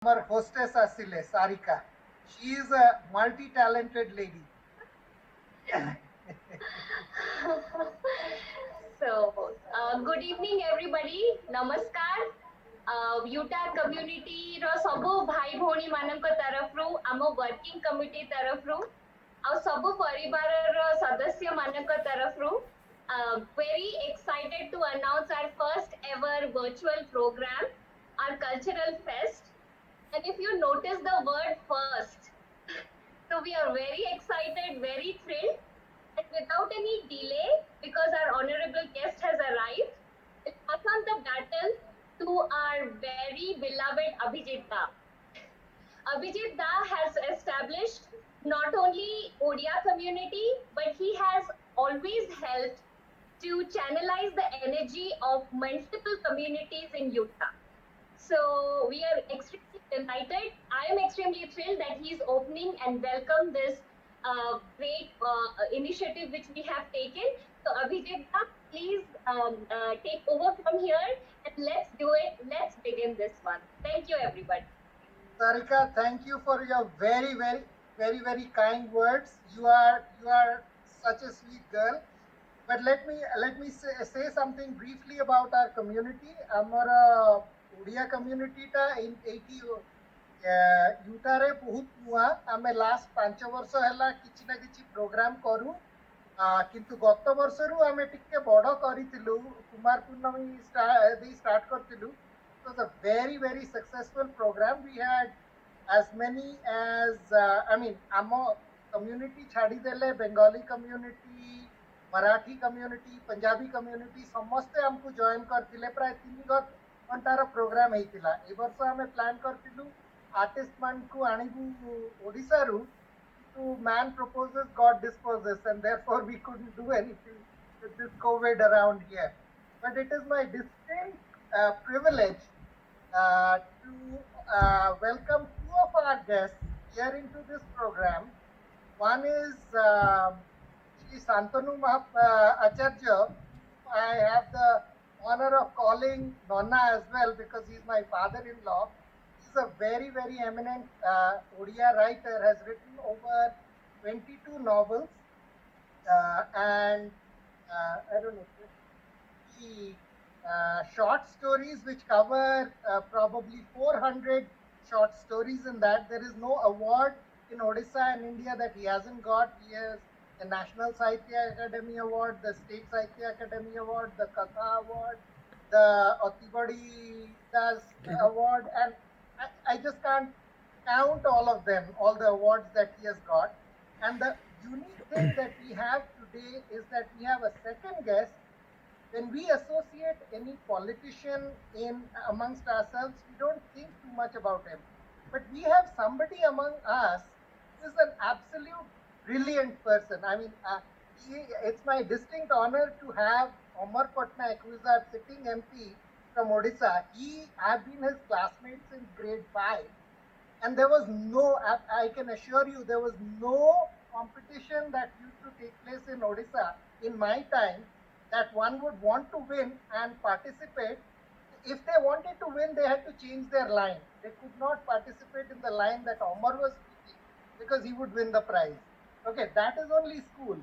Our hostess Asile, Sarika. She is a multi-talented lady. Good evening, everybody. Namaskar. Utah community रो सबु भाई भौणी मानक तरफ आम वर्किंग कमिटी तरफ आ सबु परिवार रो सदस्य मानक तरफ very excited to announce our first ever virtual program, our cultural fest. And if you notice the word first, so we are very excited, very thrilled. And without any delay, because our honorable guest has arrived, let's pass on the battle to our very beloved Abhijit Da. Abhijit Da has established not only Odia community, but he has always helped to channelize the energy of multiple communities in Utah. So we are extremely delighted. I am extremely thrilled that he is opening and welcome this great initiative which we have taken. So Abhijit, please take over from here and let's do it. Let's begin this one. Thank you, everybody. Sarika, thank you for your very kind words. You are such a sweet girl. But let me say something briefly about our community. Our Odia community ta in 80 यूटारे बहुत नुआ आमे last 5 वर्ष है किसी ना किसी programme करूँ किंतु गत वर्षरू आमे टिके बड़ करितिलु कुमार पूर्णमी स्टार्ट करतिलु. It was a very successful program. We had as many as I mean amo community छाड़ी देले Bengali community, Marathi community, Punjabi community समस्ते हमको join करतिले प्राय 3 घंटार प्रोग्राम हेतिला. ए वर्ष आमे प्लान करतिलु आर्टिस्ट मान को आनिबु ओडिसा रु to man proposes, God disposes, and therefore we couldn't do anything with this COVID around here. But it is my distinct privilege to welcome two of our guests here into this program. One is Shri Santanu Acharya. I have the honor of calling Nonna as well because he's my father-in-law. He's a very eminent Odia writer, has written over 22 novels and I don't know, the short stories which cover probably 400 short stories in that. There is no award in Odisha and India that he hasn't got. He has the National Sahitya Academy Award, the State Sahitya Academy Award, the Katha Award, the Atibadi Das Award, and I just can't count all of them, all the awards that he has got. And the unique thing that we have today is that we have a second guest. When we associate any politician in amongst ourselves, we don't think too much about him. But we have somebody among us who is an absolute brilliant person. I mean, it's my distinct honor to have Omar Patnaik, who is our sitting MP from Odisha. I've been his classmate since grade 5. And there was no, I can assure you, there was no competition that used to take place in Odisha in my time that one would want to win and participate. If they wanted to win, they had to change their line. They could not participate in the line that Omar was speaking because he would win the prize. Okay, that is only school.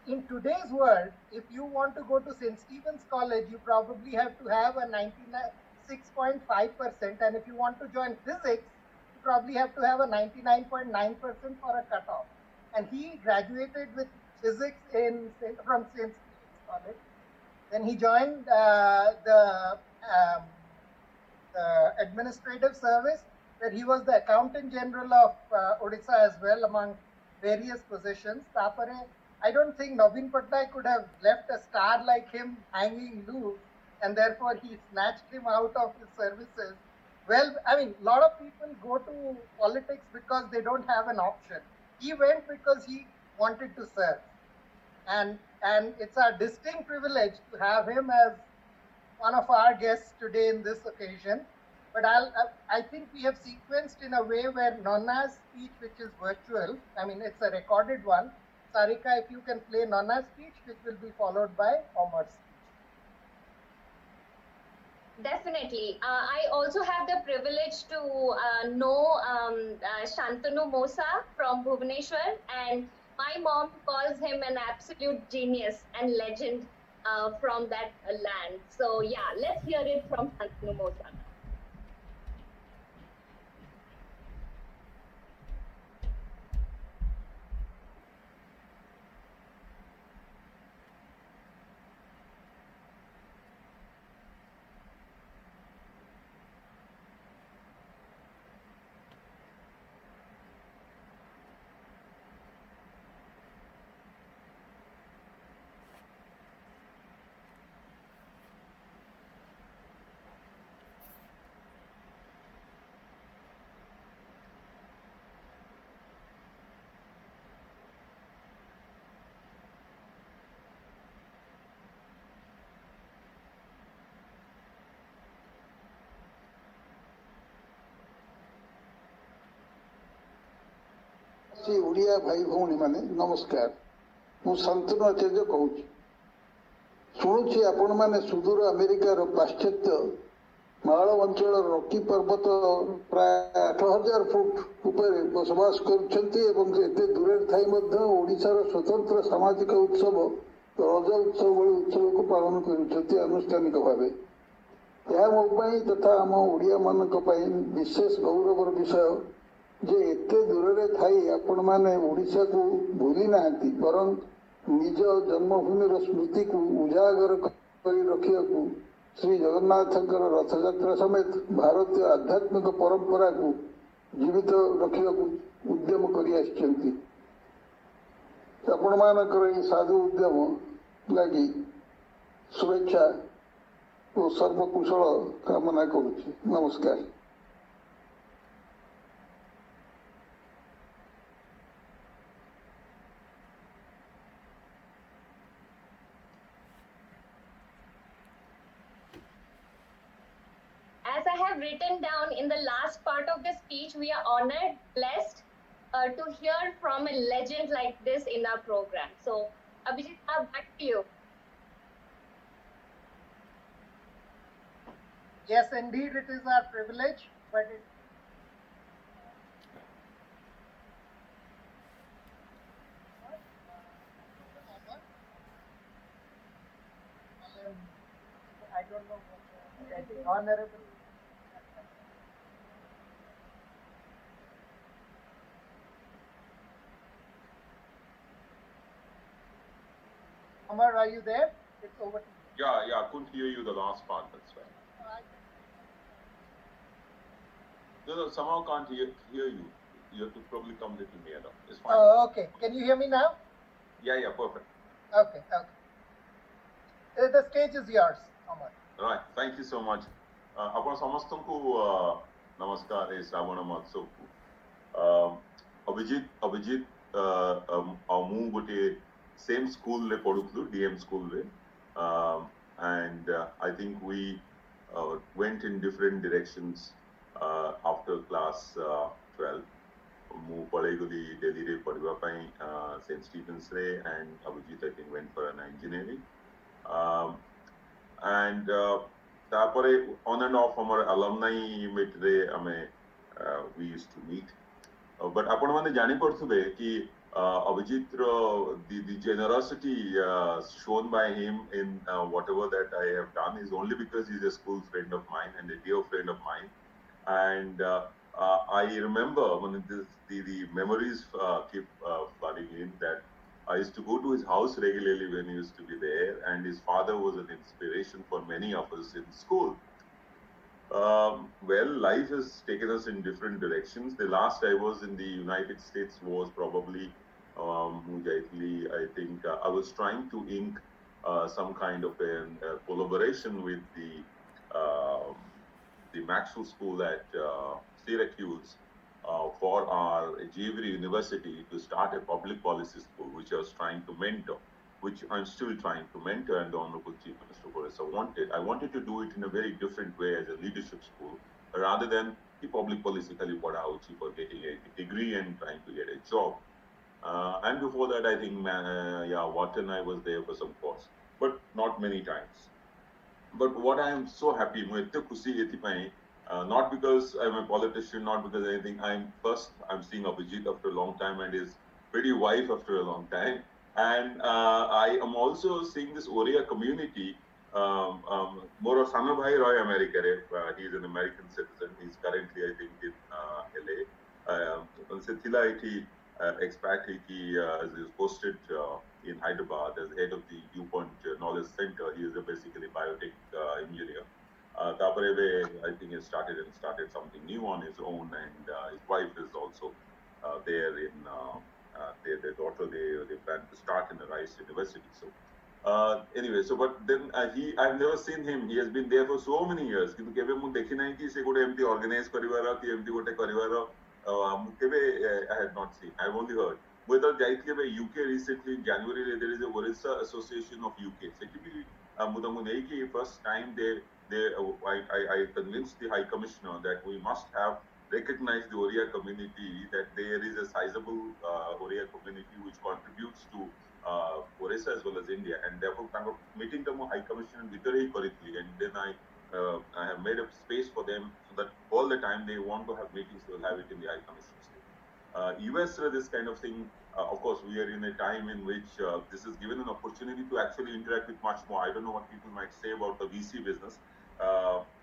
In today's world, if you want to go to St. Stephen's College, you probably have to have a 96.5%. And if you want to join physics, you probably have to have a 99.9% for a cutoff. And he graduated with physics from St. Stephen's College. Then he joined the administrative service, where he was the accountant general of Odisha as well, among various positions. Tapare, I don't think Naveen Patnaik could have left a star like him hanging loose, and therefore he snatched him out of his services. Well, I mean, a lot of people go to politics because they don't have an option. He went because he wanted to serve. And it's a distinct privilege to have him as one of our guests today in this occasion. But I think we have sequenced in a way where Nonna's speech, which is virtual, I mean, it's a recorded one. Sarika, if you can play Nonna's speech, which will be followed by Omar's speech. Definitely. I also have the privilege to know Shantanu Mosa from Bhubaneswar, and my mom calls him an absolute genius and legend from that land. So, yeah, let's hear it from Shantanu Mosa now. Shri Odia भाई भौणी माने नमस्कार मु शांतनु आचार्य कहूँ शुणुची आपण माने सुदूर अमेरिकार पाश्चात्य मालव अंचल रॉकी पर्वत प्राय 8000 फुट ऊपर बसवास करते दूरे थाई ओडिशार स्वतंत्र सामाजिक उत्सव रज उत्सव भली उत्सव को पालन करुनुष्ठानिक भाव यह मो तथा आम ओडिया मानक विशेष गौरवर विषय जे एते दूर रे थाई आपण माने ओडिशा को भूली नाहंती बरं निज जन्मभूमिर स्मृति को उजागर करी रखिया को श्री जगन्नाथंकर रथयात्रा समेत भारतीय आध्यात्मिक परंपरा को जीवित रखिया को उद्यम करी आछंती आपण मानकर ई साधु उद्यम लागि शुभेच्छा और सर्वकुशल कामना करुछि नमस्कार। As I have written down in the last part of the speech, we are honored, blessed to hear from a legend like this in our program. So, Abhijit, back to you. Yes, indeed, it is our privilege, but it I don't know what I think honorable. Amar, are you there? It's over to you. Yeah, I couldn't hear you the last part, that's right. No, somehow can't hear you. You have to probably come a little nearer. It's fine. Oh, okay. Can you hear me now? Yeah, perfect. Okay. The stage is yours, Amar. Right, thank you so much. आपण समस्तଙ୍କୁ नमस्कार ए श्रावण महोत्सव अभिजित ମୁଁ ଗୋଟେ same school ରେ ପଢୁଥିଲୁ DM school ରେ and I think we went in different directions after class 12 ମୁଁ ପଳେଇଗଲି Delhi ରେ ପଢିବା ପାଇଁ St. Stephen's ରେ and Abhijit I think went for an engineering and तापरे on and off our alumni meet रे हमें we used to meet but आपण माने जानि पड़थुबे कि Abhijit the generosity shown by him in whatever that I have done is only because he's a school friend of mine and a dear friend of mine and I remember when the memories keep flooding in that I used to go to his house regularly when he used to be there and his father was an inspiration for many of us in school. Well, life has taken us in different directions. The last I was in the United States was probably I think I was trying to ink some kind of a collaboration with the Maxwell School at Syracuse for our Jevry University to start a public policy school, which I was trying to mentor, which I'm still trying to mentor, and the Honorable Chief Minister Borisa wanted. I wanted to do it in a very different way as a leadership school, rather than the public policy padhauchi for getting a degree and trying to get a job. And before that, I think, Wharton, I was there for some course, but not many times. But what I am so happy, ମୁଁ ଏତେ ଖୁସି ଏଥିପାଇଁ, not because I'm a politician, not because anything. I'm seeing Abhijit after a long time and his pretty wife after a long time, and I am also seeing this Oriya community. ମୋର ସାନ ଭାଇ ରହେ ଆମେରିକାରେ, he is an American citizen. He's currently I think in LA. ସେ ଥିଲା ଏଠି expat ହେଇକି is posted in Hyderabad as head of the DuPont Knowledge Center. He is basically biotech engineer. Tapare I think he started something new on his own, and his wife is also there in their daughter. They plan to start in the Rice University. So anyway, so but then I've never seen him. He has been there for so many years. କିନ୍ତୁ କେବେ ମୁଁ ଦେଖି ନାହିଁ କି ସେ ଗୋଟେ ଏମିତି organize କରିବାର କି ଏମିତି ଗୋଟେ କରିବାର ମୁଁ କେବେ I had not seen. I've only heard. ମୁଁ ଯେତେବେଳେ ଯାଇଥିଲି ଏବେ UK recently in January, there is a Orissa Association of UK. ସେଠି ବି ମୁଁ ତାଙ୍କୁ ନେଇକି first time I convinced the High Commissioner that we must have recognized the Oriya community, that there is a sizable Oriya community which contributes to Orissa as well as India, and therefore meeting the High Commissioner ଭିତରେ ହିଁ କରିଥିଲି, and then I have made a space for them so that all the time they want to have meetings, they will have it in the High Commissioner's state. US, this kind of thing, of course, we are in a time in which this is given an opportunity to actually interact with much more. I don't know what people might say about the VC business,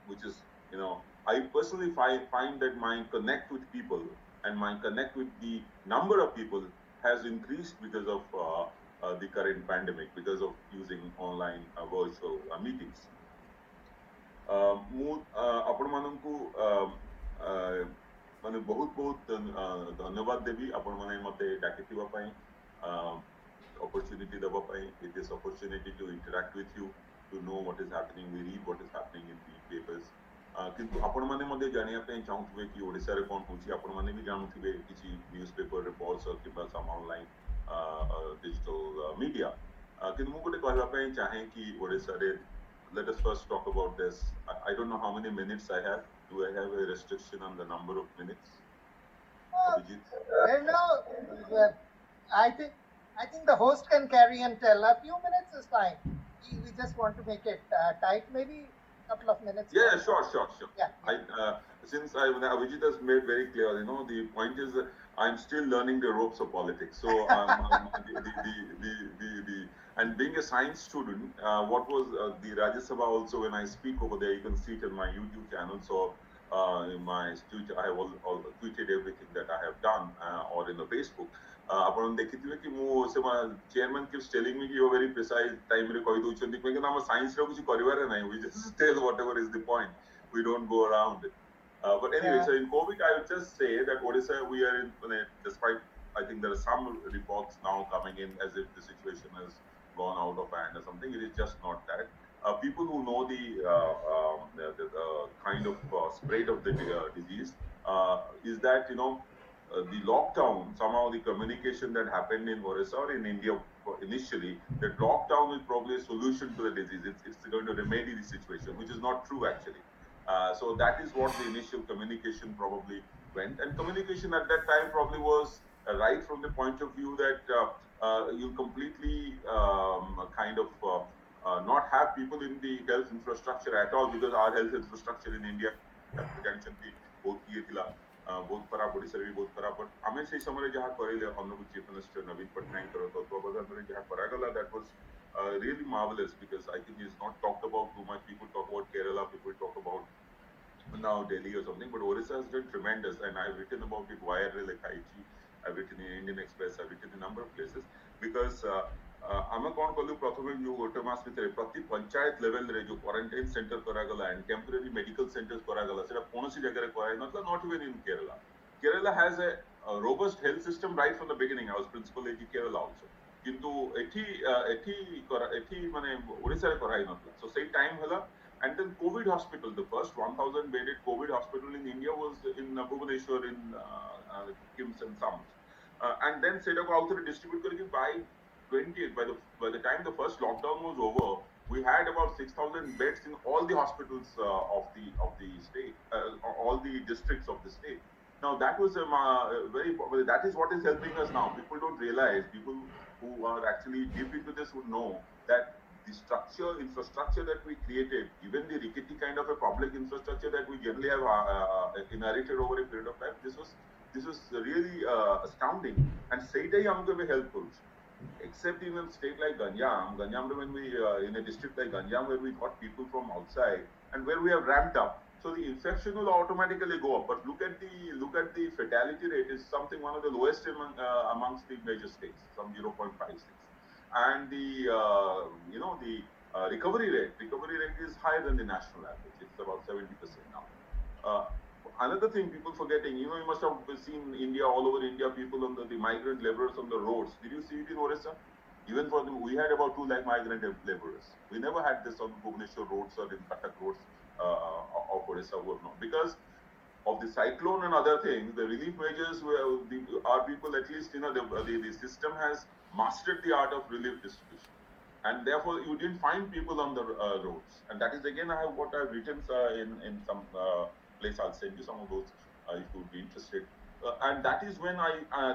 which is, you know, I personally find that my connect with people and my connect with the number of people has increased because of the current pandemic, because of using online virtual meetings. ମୁଁ ଆପଣମାନଙ୍କୁ ମାନେ ବହୁତ ବହୁତ ଧନ୍ୟବାଦ ଦେବି ଆପଣମାନେ ମୋତେ ଡାକିଥିବା ପାଇଁ, opportunity ଦେବା ପାଇଁ, this opportunity to interact with you, to know what is happening, we read what is happening in the papers. କିନ୍ତୁ ଆପଣମାନେ ମଧ୍ୟ ଜାଣିବା ପାଇଁ ଚାହୁଁଥିବେ କି ଓଡ଼ିଶାରେ କ'ଣ ହେଉଛି, ଆପଣମାନେ ବି ଜାଣୁଥିବେ କିଛି ନ୍ୟୁଜ୍ ପେପର ରିପୋର୍ଟସ କିମ୍ବା ସମ୍ ଅନଲାଇନ୍ digital media. କିନ୍ତୁ ମୁଁ ଗୋଟେ କହିବା ପାଇଁ ଚାହେଁ କି ଓଡ଼ିଶାରେ, let us first talk about this. I don't know how many minutes I have. Do I have a restriction on the number of minutes? Abhijit? No, I think the host can carry and tell. A few minutes is fine. We just want to make it tight. Maybe a couple of minutes. Yeah, sure. Yeah. Since Abhijit has made very clear, you know, the point is that I'm still learning the ropes of politics. So and being a science student, what was the Rajya Sabha also, when I speak over there, you can see it in my YouTube channel. So in my Twitter, I have all tweeted everything that I have done, or in the Facebook. ଆପଣ ଦେଖିଥିବେ କି ମୁଁ ସେ chairman keeps telling me କି very precise time ରେ କହି ଦଉଛନ୍ତି, କାହିଁକି ନା ଆମ ସାଇନ୍ସର କିଛି କରିବାରେ ନାହିଁ, we just tell whatever is the point, we don't go around it. But anyway, so in COVID, I would just say that Odisha, we are in, despite, I think there are some reports now coming in as if the situation has gone out of hand or something. It is just not that. People who know the kind of spread of the disease is that, you know, the lockdown, somehow the communication that happened in Orissa or in India initially, that lockdown is probably a solution to the disease. It's going to remedy the situation, which is not true actually. So that is what the initial communication probably went, and communication at that time probably was right from the point of view that you completely kind of not have people in the health infrastructure at all, because our health infrastructure in India बहुत खराब, ओडिशा भी बहुत खराब. But आमे से समय जहाँ करेले honorable chief minister Naveen Patnaik तत्वावधान जहाँ करागला, that was really marvelous, because I think it's not talked about too much. People talk about Kerala, people talk about now Delhi or something, but Orissa has done tremendous, and I've written about it widely, like Aichi, I've written in Indian Express, I've written in a number of places, because ଆମେ କ'ଣ କଲୁ, ପ୍ରଥମେ ଯୋଉ ଗୋଟେ ମାସ ଭିତରେ ପ୍ରତି ପଞ୍ଚାୟତ ଲେଭେଲରେ ଯୋଉ କ୍ୱାରେଣ୍ଟାଇନ ସେଣ୍ଟର କରାଗଲା and temporary medical centers କରାଗଲା, ସେଟା କୌଣସି ଜାଗାରେ କରାହେଇନଥିଲା, not even in Kerala. Kerala has a robust health system right from the beginning. I was principal in Kerala also. କିନ୍ତୁ ଏଠି ମାନେ ଓଡ଼ିଶାରେ କରାହେଇନଥିଲା. So ସେଇ time ହେଲା. And then COVID hospital, the first 1,000 bedded COVID hospital in India was in Bhubaneswar, in KIMS and SAMS. And then Sedako also distributed by 20th, by the time the first lockdown was over, we had about 6,000 beds in all the hospitals of the state, all the districts of the state. Now that was that is what is helping us now. People don't realize, people who are actually deep into this would know that the infrastructure that we created, even the rickety kind of a public infrastructure that we generally have inherited over a period of time, this was really astounding. And ସେଇଟା ହିଁ ଆମକୁ ଏବେ help କରୁଛି. Except in a state like Ganjam, when we in a district like Ganjam, where we got people from outside and where we have ramped up, so the infection will automatically go up. But look at the fatality rate is something one of the lowest amongst the major states, some 0.56, and the recovery rate is higher than the national average. It's about 70% now. Another thing people forgetting, you must have seen India, all over India, people on the migrant laborers on the roads. Did you see it in Orissa? Even for them, we had about 2 lakh migrant laborers. We never had this on Bhubaneswar roads or in Cuttack roads of Orissa were not. Because of the cyclone and other things, the relief measures were, our people, at least, the system has mastered the art of relief distribution. And therefore, you didn't find people on the roads. And that is again what I've written in some place. I'll send you some of those if you would be interested. And that is when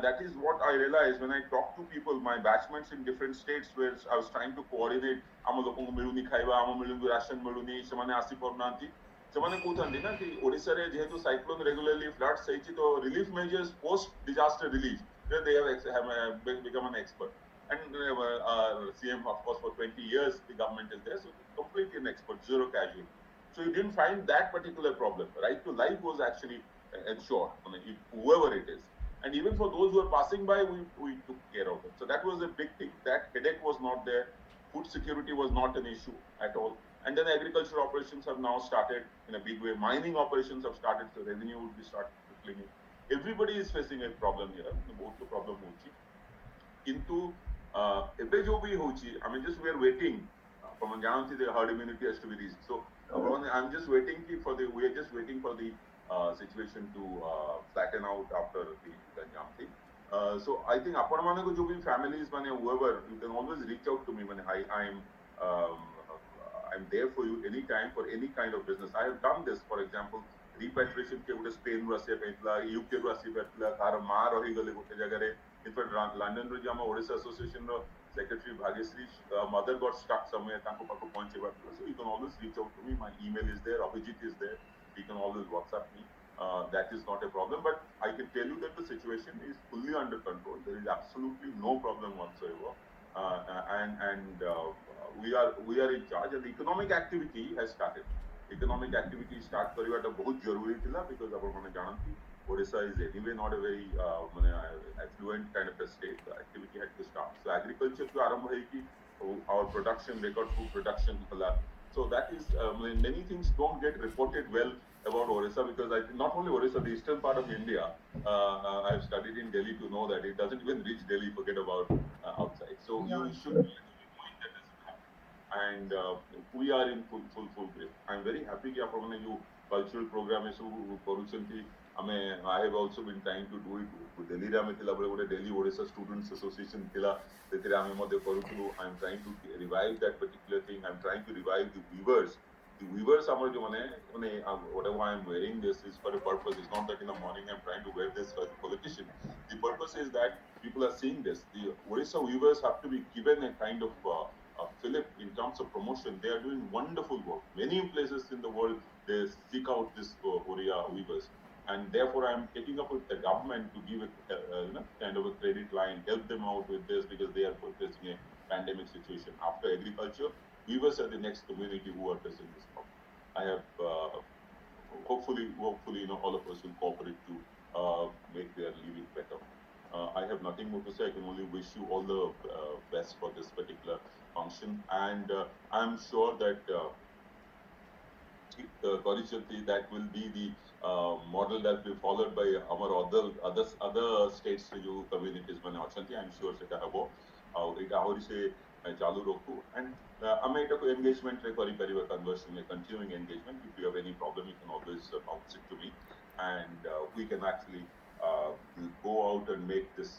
that is what I realized when I talked to people, my batchmates in different states, where I was trying to coordinate. ଆମ ଲୋକଙ୍କୁ ମିଳୁନି ଖାଇବା, ଆମ ମିଳୁନି ration ମିଳୁନି, ସେମାନେ ଆସି ପାରୁନାହାନ୍ତି. ସେମାନେ କହୁଛନ୍ତି ନା କି ଓଡ଼ିଶାରେ ଯେହେତୁ ସାଇକ୍ଲୋନ ରେଗୁଲାରଲି ଫ୍ଲଡ୍ସ ହେଇଛି, ତ relief measures post disaster relief they have become an expert. And CM, of course, for 20 years the government is there, so completely an expert, zero casualty. So you didn't find that particular problem. Right to life was actually ensured, whoever it is. And even for those who are passing by, we took care of them. So that was a big thing. That headache was not there. Food security was not an issue at all. And then agricultural operations have now started in a big way. Mining operations have started, so revenue would be started trickling in. Everybody is facing a problem here. Both the problem hochi. Into ଏବେ जो भी होची, I mean, just we are waiting from Ganjam, the herd immunity has to be reached. So I'm just waiting we are just waiting for the situation to flatten out after the Ganjam thing. So I think upon mane ko jo bhi families mane whoever, you can always reach out to me. Mane I'm there for you anytime for any kind of business. I have done this, for example, repatriation ke ଗୋଟେ Spain ରୁ ଆସିବା ପାଇଁ ଥିଲା, UK ରୁ ଆସିବାର ଥିଲା, ତାର ମା ରହିଗଲେ ଗୋଟେ ଜାଗାରେ. इनफैक्ट लंडन रो हम ओडिशा एसोसिएशन रो secretary Bhagyashree mother got stuck somewhere ताको पाको पहुंचेबा, so you can always reach out to me. My email is there, Abhijit is there, you can always WhatsApp me. That is not a problem, but I can tell you that the situation is fully under control. There is absolutely no problem whatsoever, and we are in charge, and the economic activity has started. Economic activity start kariba ta bahut zaruri thila, because apan mane jananti Odisha is anyway not a very affluent kind of a state. The activity had to start. So agriculture to arambh hai ki our production, record food production khala. So that is many things don't get reported well about Odisha, because I think not only Odisha, the eastern part of India, I've studied in Delhi to know that it doesn't even reach Delhi, forget about outside. So you should be knowing that doesn't happen. And we are in full grip. I'm very happy कि आप लोगों cultural program है सब करूँचंती. I have also been trying to do it. Delhi रे आमे थिला बोले Delhi Odisha Students Association थिला, तेरे आमे मध्य करूँचलु. I'm trying to revive that particular thing. I'm trying to revive the weavers. The weavers आमर जो मने whatever I am wearing this is for a purpose. It's not that in the morning I'm trying to wear this as a politician. The purpose is that people are seeing this. The Odisha weavers have to be given a kind of fillip in terms of promotion. They are doing wonderful work. Many places in the world they seek out this Oriya weavers. And therefore, I am taking up with the government to give a kind of a credit line, help them out with this, because they are facing a pandemic situation. After agriculture, weavers are the next community who are facing this problem. I have hopefully, all of us will cooperate to make their living better. I have nothing more to say. I can only wish you all the best for this particular function, and I'm sure that that will be the model that will be followed by our other states जो communities बने अछंती. I'm sure सेटा हबो और एटा आहुरी से चालू रखू, and ଆମେ ଏଟାକୁ engagement रे करि परिबा, conversion रे continuing engagement. If you have any problem, you can always bounce it to me, and we can actually go out and make this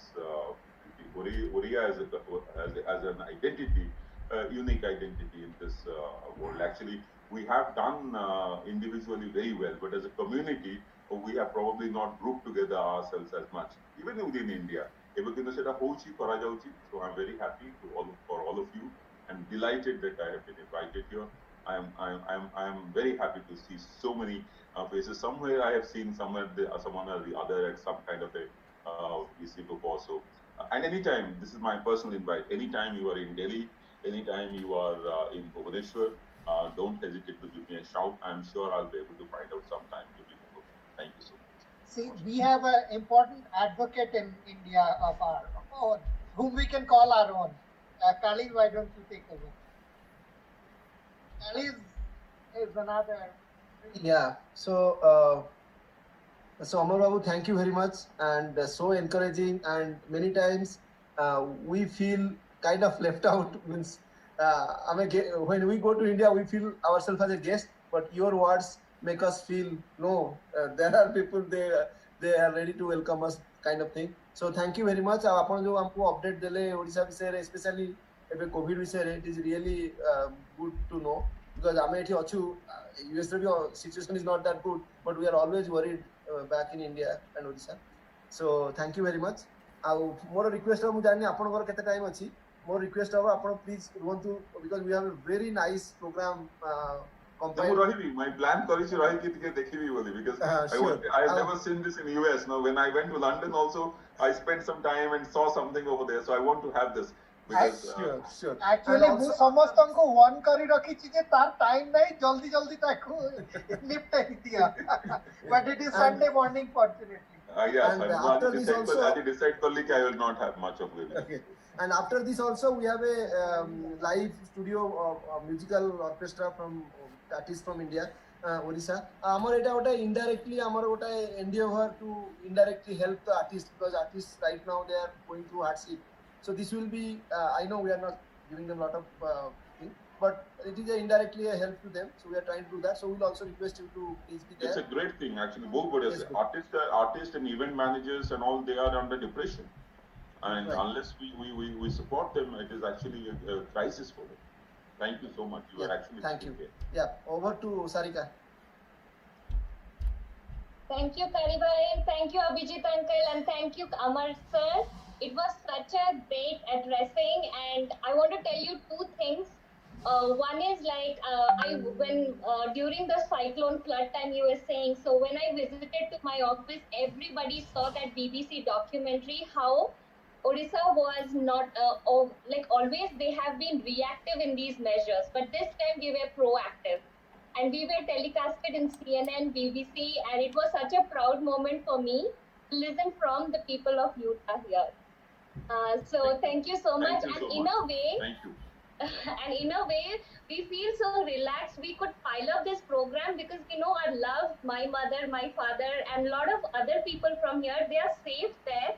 Oriya as an identity, unique identity in this world. Actually, we have done individually very well, but as a community, we have probably not grouped together ourselves as much, even within India. So I'm very happy for all of you. and delighted that I have been invited here. I am very happy to see so many faces. Somewhere I have seen someone or the other at some kind of a VC before. So, and anytime, this is my personal invite. Anytime you are in Delhi, anytime you are in Bhubaneswar, don't hesitate to give me a shout. I'm sure I'll be able to find out some time to be with you. Thank you so much. See, we have an important advocate in India of our own, whom we can call our own. Kali, why don't you take over? Kali is another. Yeah. So Amar Babu, thank you very much, and so encouraging. And many times we feel kind of left out. Means when we go to India, we feel ourselves as a guest, but your words make us feel no. There are people they are ready to welcome us, kind of thing. So thank you very much. आपण जो हमको update देले ओडिशा विषय रे, especially एबे Covid विषय रे, it is really good to know, because आमे एठी अछु US रे भी situation is not that good, but we are always worried back in India and Odisha. So thank you very much. ଆଉ ମୋର ରିକ୍ୱେଷ୍ଟ ମୁଁ ଜାଣିନି ଆପଣଙ୍କର କେତେ ଟାଇମ୍ ଅଛି, ମୋର ରିକ୍ୱେଷ୍ଟ ହେବ ଆପଣ ପ୍ଲିଜ୍ ରୁହନ୍ତୁ, because we have a very nice program ମୁଁ compiled. ରହିବି, my plan କରିଛି ରହିକି ଟିକେ ଦେଖିବି ବୋଲି, because Sure. I have never seen this in US. No, when I went to London also, I spent some time and saw something over there, so I want to have this. Because Sure. Actually, And ମୁଁ also- ସମସ୍ତଙ୍କୁ warn କରି ରଖିଛି ଯେ ତାର time ନାହିଁ, ଜଲ୍ଦି ତାକୁ ନିପଟେଇ ଦିଅ. But it is Sunday morning, fortunately. yes, And I'm after this also- decide करली कि I will not have much of it. Okay. And after this also we have a live studio musical orchestra from artists from India, Odisha. ଆମର ଏଟା ଗୋଟେ indirectly ଆମର ଗୋଟେ endeavor to indirectly help the artists, because artists right now they are going through hardship. So this will be I know we are not giving them a lot of thing, but it is indirectly a help to them. So we are trying to do that. So we will also request you to please be there. It's a great thing actually. Both good. Yes, good. Artists and event managers and all, they are under depression, and Right. unless we support them, it is actually a crisis for them. Thank you so much. You are Yeah, actually thank you. here. Yeah, over to Sarika. Thank you, Karibhai, and thank you, Abhijit uncle, and thank you, Amar sir. It was such a great addressing, and I want to tell you two things. One is like when during the cyclone flood time you were saying. So when I visited to my office, everybody saw that BBC documentary. How Odisha was not like always they have been reactive in these measures, but this time we were proactive. And we were telecasted in CNN, BBC, and it was such a proud moment for me to listen from the people of Utah here. So thank you so much. Thank you And so in much. a way, Thank you. and in a way, we feel so relaxed. We could pile up this program because we know our love, my mother, my father, and a lot of other people from here, they are safe there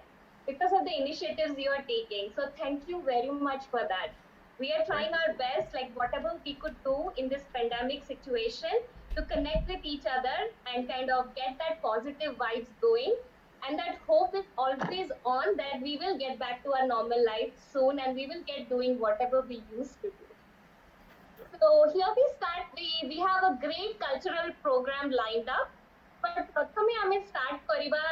because of the initiatives you are taking. So thank you very much for that. We are trying our best, like whatever we could do in this pandemic situation, to connect with each other and kind of get that positive vibes going. And that hope is always on that we will get back to our normal life soon, and we will get doing whatever we used to do. So here we start. We have a great cultural program lined up. But prathame ame start kariba